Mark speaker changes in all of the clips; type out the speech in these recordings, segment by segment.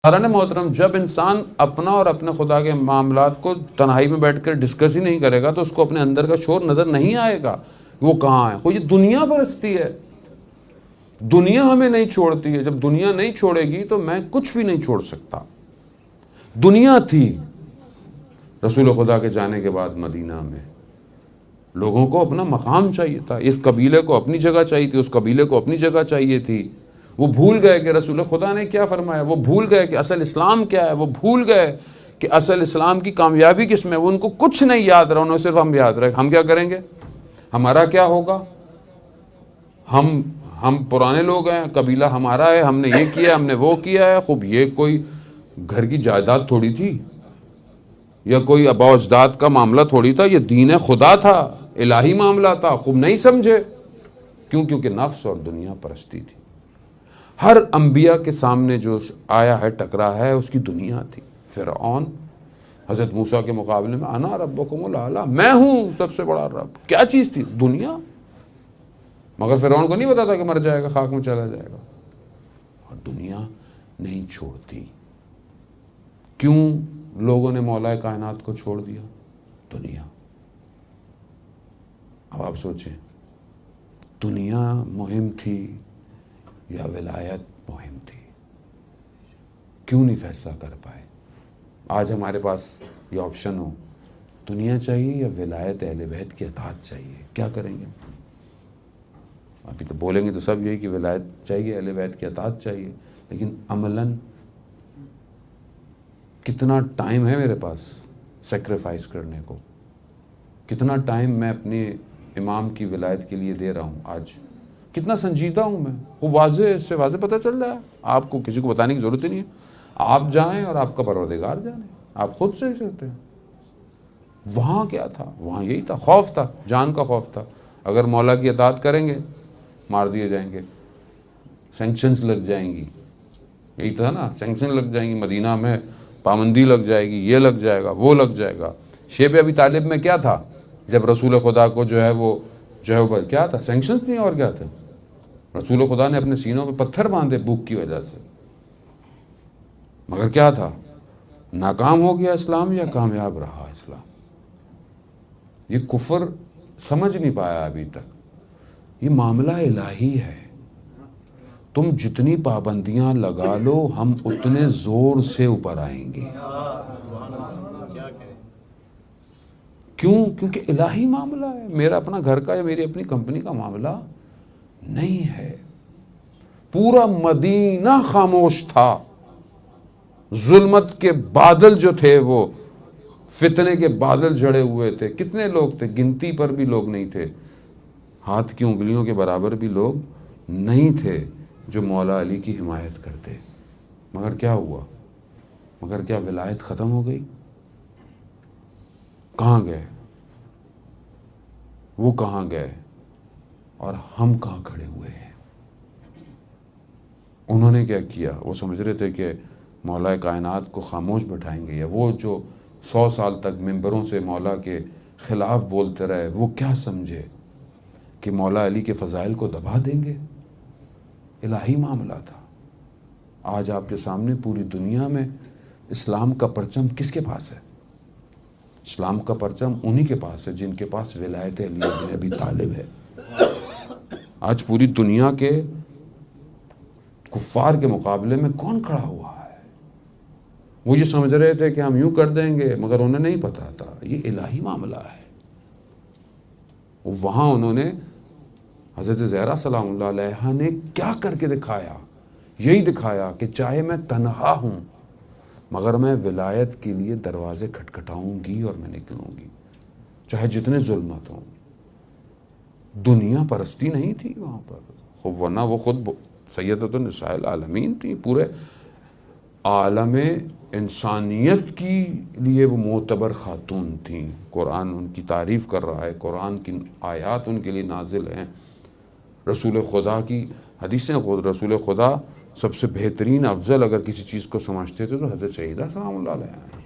Speaker 1: حضرت محترم، جب انسان اپنا اور اپنے خدا کے معاملات کو تنہائی میں بیٹھ کر ڈسکس ہی نہیں کرے گا تو اس کو اپنے اندر کا شور نظر نہیں آئے گا وہ کہاں ہے. یہ دنیا پرستی ہے. دنیا ہمیں نہیں چھوڑتی ہے. جب دنیا نہیں چھوڑے گی تو میں کچھ بھی نہیں چھوڑ سکتا. دنیا تھی رسول خدا کے جانے کے بعد مدینہ میں. لوگوں کو اپنا مقام چاہیے تھا. اس قبیلے کو اپنی جگہ چاہیے تھی, اس قبیلے کو اپنی جگہ چاہیے تھی. وہ بھول گئے کہ رسول خدا نے کیا فرمایا. وہ بھول گئے کہ اصل اسلام کیا ہے. وہ بھول گئے کہ اصل اسلام کی کامیابی کس میں. وہ ان کو کچھ نہیں یاد رہا, انہیں صرف ہم یاد رہے. ہم کیا کریں گے, ہمارا کیا ہوگا. ہم پرانے لوگ ہیں, قبیلہ ہمارا ہے, ہم نے یہ کیا, ہم نے وہ کیا ہے. خوب یہ کوئی گھر کی جائیداد تھوڑی تھی یا کوئی آباء و اجداد کا معاملہ تھوڑی تھا. یہ دین خدا تھا, الہی معاملہ تھا. خوب نہیں سمجھے. کیونکہ نفس اور دنیا پرستی تھی. ہر انبیاء کے سامنے جو آیا ہے, ٹکرا ہے, اس کی دنیا تھی. فرعون حضرت موسیٰ کے مقابلے میں انا ربکم الاعلی, میں ہوں سب سے بڑا رب. کیا چیز تھی, دنیا. مگر فرعون کو نہیں پتا تھا کہ مر جائے گا, خاک میں چلا جائے گا. اور دنیا نہیں چھوڑتی. کیوں لوگوں نے مولا کائنات کو چھوڑ دیا؟ دنیا. اب آپ سوچیں, دنیا مہم تھی یا ولایت مہم تھی؟ کیوں نہیں فیصلہ کر پائے؟ آج ہمارے پاس یہ آپشن ہو, دنیا چاہیے یا ولایت اہل بیت کی اطاعت چاہیے, کیا کریں گے؟ ابھی تو بولیں گے تو سب یہی کہ ولایت چاہیے, اہل بیت کی اطاعت چاہیے. لیکن عملاً کتنا ٹائم ہے میرے پاس سیکریفائز کرنے کو؟ کتنا ٹائم میں اپنے امام کی ولایت کے لیے دے رہا ہوں؟ آج کتنا سنجیدہ ہوں میں. وہ واضح, اس سے واضح پتہ چل رہا ہے. آپ کو کسی کو بتانے کی ضرورت ہی نہیں ہے. آپ جائیں اور آپ کا پروردگار جانے, آپ خود سے سکتے ہیں. وہاں کیا تھا؟ وہاں یہی تھا, خوف تھا, جان کا خوف تھا. اگر مولا کی اطاعت کریں گے مار دیے جائیں گے, سینکشنز لگ جائیں گی. یہی تھا نا, سینکشن لگ جائیں گی, مدینہ میں پابندی لگ جائے گی, یہ لگ جائے گا, وہ لگ جائے گا. شیب ابی طالب میں کیا تھا جب رسول خدا کو جو ہے وہ کیا تھا, سینکشنز تھیں. اور کیا تھا, رسول خدا نے اپنے سینوں پہ پتھر باندھے بھوک کی وجہ سے. مگر کیا تھا, ناکام ہو گیا اسلام یا کامیاب رہا اسلام؟ یہ کفر سمجھ نہیں پایا ابھی تک. یہ معاملہ الہی ہے. تم جتنی پابندیاں لگا لو ہم اتنے زور سے اوپر آئیں گے. کیوں؟ کیونکہ الہی معاملہ ہے. میرا اپنا گھر کا یا میری اپنی کمپنی کا معاملہ نہیں ہے. پورا مدینہ خاموش تھا. ظلمت کے بادل جو تھے وہ فتنے کے بادل جڑے ہوئے تھے. کتنے لوگ تھے, گنتی پر بھی لوگ نہیں تھے, ہاتھ کی انگلیوں کے برابر بھی لوگ نہیں تھے جو مولا علی کی حمایت کرتے. مگر کیا ہوا؟ مگر کیا ولایت ختم ہو گئی؟ کہاں گئے وہ, کہاں گئے اور ہم کہاں کھڑے ہوئے ہیں؟ انہوں نے کیا کیا؟ وہ سمجھ رہے تھے کہ مولا کائنات کو خاموش بٹھائیں گے, یا وہ جو 100 سال تک ممبروں سے مولا کے خلاف بولتے رہے وہ کیا سمجھے کہ مولا علی کے فضائل کو دبا دیں گے؟ الہی معاملہ تھا. آج آپ کے سامنے پوری دنیا میں اسلام کا پرچم کس کے پاس ہے؟ اسلام کا پرچم انہی کے پاس ہے جن کے پاس ولایت علی بن ابی طالب ہے. آج پوری دنیا کے کفار کے مقابلے میں کون کھڑا ہوا ہے؟ وہ یہ سمجھ رہے تھے کہ ہم یوں کر دیں گے, مگر انہیں نہیں پتا تھا یہ الہی معاملہ ہے. وہاں انہوں نے حضرت زہرا سلام اللہ علیہا نے کیا کر کے دکھایا؟ یہی دکھایا کہ چاہے میں تنہا ہوں مگر میں ولایت کے لیے دروازے کھٹکھٹاؤں گی اور میں نکلوں گی, چاہے جتنے ظلمت ہوں. دنیا پرستی نہیں تھی وہاں پر. خوب ورنہ وہ خود سیدۃ النساء العالمین تھی. پورے عالم انسانیت کی لیے وہ معتبر خاتون تھیں. قرآن ان کی تعریف کر رہا ہے, قرآن کی آیات ان کے لیے نازل ہیں. رسول خدا کی حدیثیں, رسول خدا سب سے بہترین افضل اگر کسی چیز کو سمجھتے تھے تو حضرت سیدہ سلام اللہ علیہ ہیں.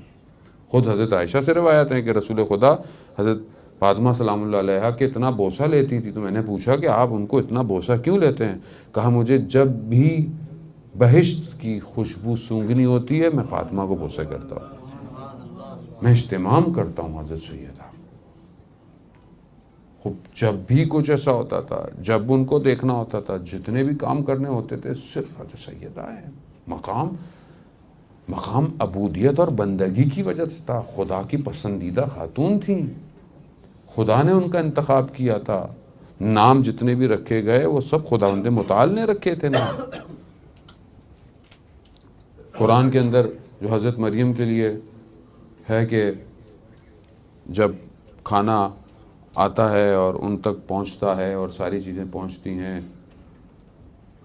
Speaker 1: خود حضرت عائشہ سے روایت ہیں کہ رسول خدا حضرت فاطمہ سلام اللہ علیہ کہ اتنا بوسہ لیتی تھی. تو میں نے پوچھا کہ آپ ان کو اتنا بوسہ کیوں لیتے ہیں؟ کہا مجھے جب بھی بہشت کی خوشبو سونگنی ہوتی ہے، میں فاطمہ کو بوسے کرتا ہوں، میں اہتمام کرتا ہوں حضرت سیدہ۔ جب بھی کچھ ایسا ہوتا تھا، جب ان کو دیکھنا ہوتا تھا، جتنے بھی کام کرنے ہوتے تھے، صرف حضرت سیدہ ہے۔ مقام عبودیت اور بندگی کی وجہ سے تھا، خدا کی پسندیدہ خاتون تھیں، خدا نے ان کا انتخاب کیا تھا۔ نام جتنے بھی رکھے گئے وہ سب خداوند متعال نے رکھے تھے نام۔ قرآن کے اندر جو حضرت مریم کے لیے ہے کہ جب کھانا آتا ہے اور ان تک پہنچتا ہے اور ساری چیزیں پہنچتی ہیں،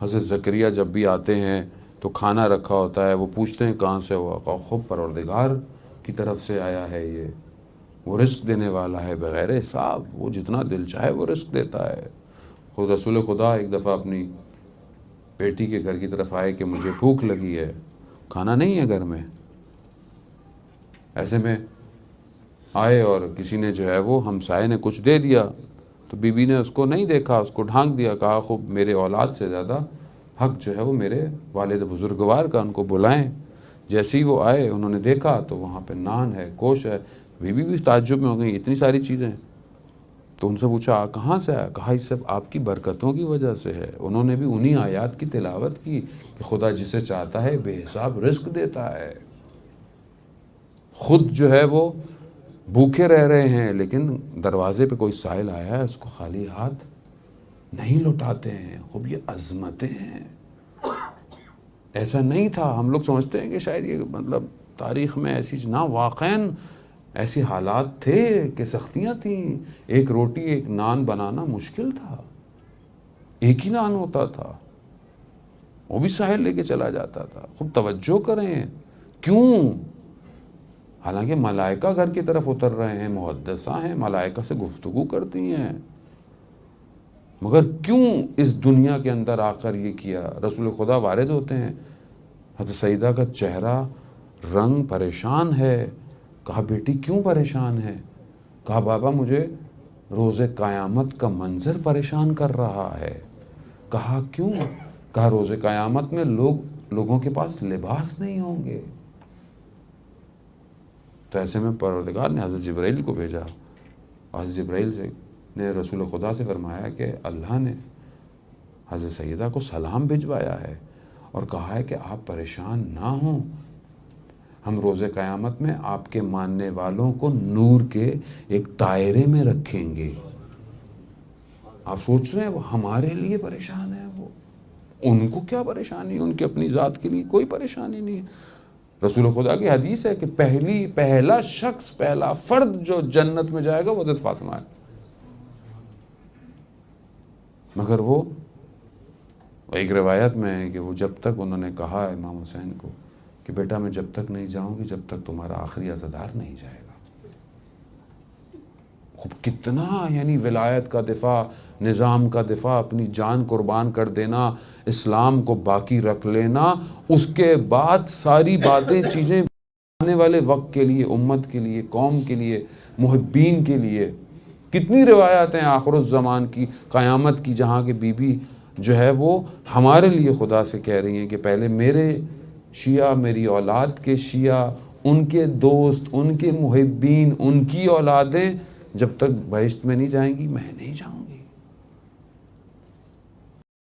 Speaker 1: حضرت زکریا جب بھی آتے ہیں تو کھانا رکھا ہوتا ہے، وہ پوچھتے ہیں کہاں سے ہوا، کہا خود پروردگار کی طرف سے آیا ہے، یہ وہ رزق دینے والا ہے بغیر حساب، وہ جتنا دل چاہے وہ رزق دیتا ہے۔ خود رسول خدا ایک دفعہ اپنی بیٹی کے گھر کی طرف آئے کہ مجھے بھوک لگی ہے، کھانا نہیں ہے گھر میں۔ ایسے میں آئے اور کسی نے جو ہے وہ ہمسائے نے کچھ دے دیا، تو بی بی نے اس کو نہیں دیکھا، اس کو ڈھانک دیا، کہا خوب میرے اولاد سے زیادہ حق جو ہے وہ میرے والد بزرگوار کا، ان کو بلائیں۔ جیسے ہی وہ آئے انہوں نے دیکھا تو وہاں پہ نان ہے، گوشت ہے، بی بی بھی تعجب میں ہو گئی، اتنی ساری چیزیں۔ تو ان سے پوچھا کہاں سے آیا، کہا یہ سب آپ کی برکتوں کی وجہ سے ہے۔ انہوں نے بھی انہی آیات کی تلاوت کی کہ خدا جسے چاہتا ہے بے حساب رزق دیتا ہے۔ خود جو ہے وہ بھوکے رہ رہے ہیں، لیکن دروازے پہ کوئی سائل آیا ہے اس کو خالی ہاتھ نہیں لوٹاتے ہیں۔ خوب یہ عظمتیں ہیں، ایسا نہیں تھا۔ ہم لوگ سمجھتے ہیں کہ شاید یہ مطلب تاریخ میں ایسی نہ، واقعاً ایسے حالات تھے کہ سختیاں تھیں، ایک روٹی ایک نان بنانا مشکل تھا، ایک ہی نان ہوتا تھا، وہ بھی ساحل لے کے چلا جاتا تھا۔ خوب توجہ کریں، کیوں؟ حالانکہ ملائکہ گھر کی طرف اتر رہے ہیں، محدثہ ہیں، ملائکہ سے گفتگو کرتی ہیں، مگر کیوں اس دنیا کے اندر آ کر یہ کیا؟ رسول خدا وارد ہوتے ہیں، حضرت سیدہ کا چہرہ رنگ پریشان ہے۔ کہا بیٹی کیوں پریشان ہے؟ کہا بابا مجھے روز قیامت کا منظر پریشان کر رہا ہے۔ کہا کیوں؟ کہا روز قیامت میں لوگوں کے پاس لباس نہیں ہوں گے۔ تو ایسے میں پروردگار نے حضرت جبرائیل کو بھیجا، حضرت جبرائیل نے رسول خدا سے فرمایا کہ اللہ نے حضرت سیدہ کو سلام بھجوایا ہے اور کہا ہے کہ آپ پریشان نہ ہوں، ہم روز قیامت میں آپ کے ماننے والوں کو نور کے ایک دائرے میں رکھیں گے۔ آپ سوچ رہے ہیں وہ ہمارے لیے پریشان ہے، وہ ان کو کیا پریشانی، ان کی اپنی ذات کے لیے کوئی پریشانی نہیں ہے۔ رسول خدا کی حدیث ہے کہ پہلا شخص، پہلا فرد جو جنت میں جائے گا وہ حضرت فاطمہ ہے، مگر وہ ایک روایت میں ہے کہ وہ جب تک انہوں نے کہا امام حسین کو کہ بیٹا میں جب تک نہیں جاؤں گی جب تک تمہارا آخری عزادار نہیں جائے گا۔ خوب کتنا یعنی ولایت کا دفاع، نظام کا دفاع، اپنی جان قربان کر دینا، اسلام کو باقی رکھ لینا، اس کے بعد ساری باتیں چیزیں آنے والے وقت کے لیے، امت کے لیے، قوم کے لیے، محبین کے لیے۔ کتنی روایات ہیں آخر الزمان کی، قیامت کی، جہاں کہ بی بی جو ہے وہ ہمارے لیے خدا سے کہہ رہی ہیں کہ پہلے میرے شیعہ، میری اولاد کے شیعہ، ان کے دوست، ان کے محبین، ان کی اولادیں جب تک بہشت میں نہیں جائیں گی میں نہیں جاؤں گی۔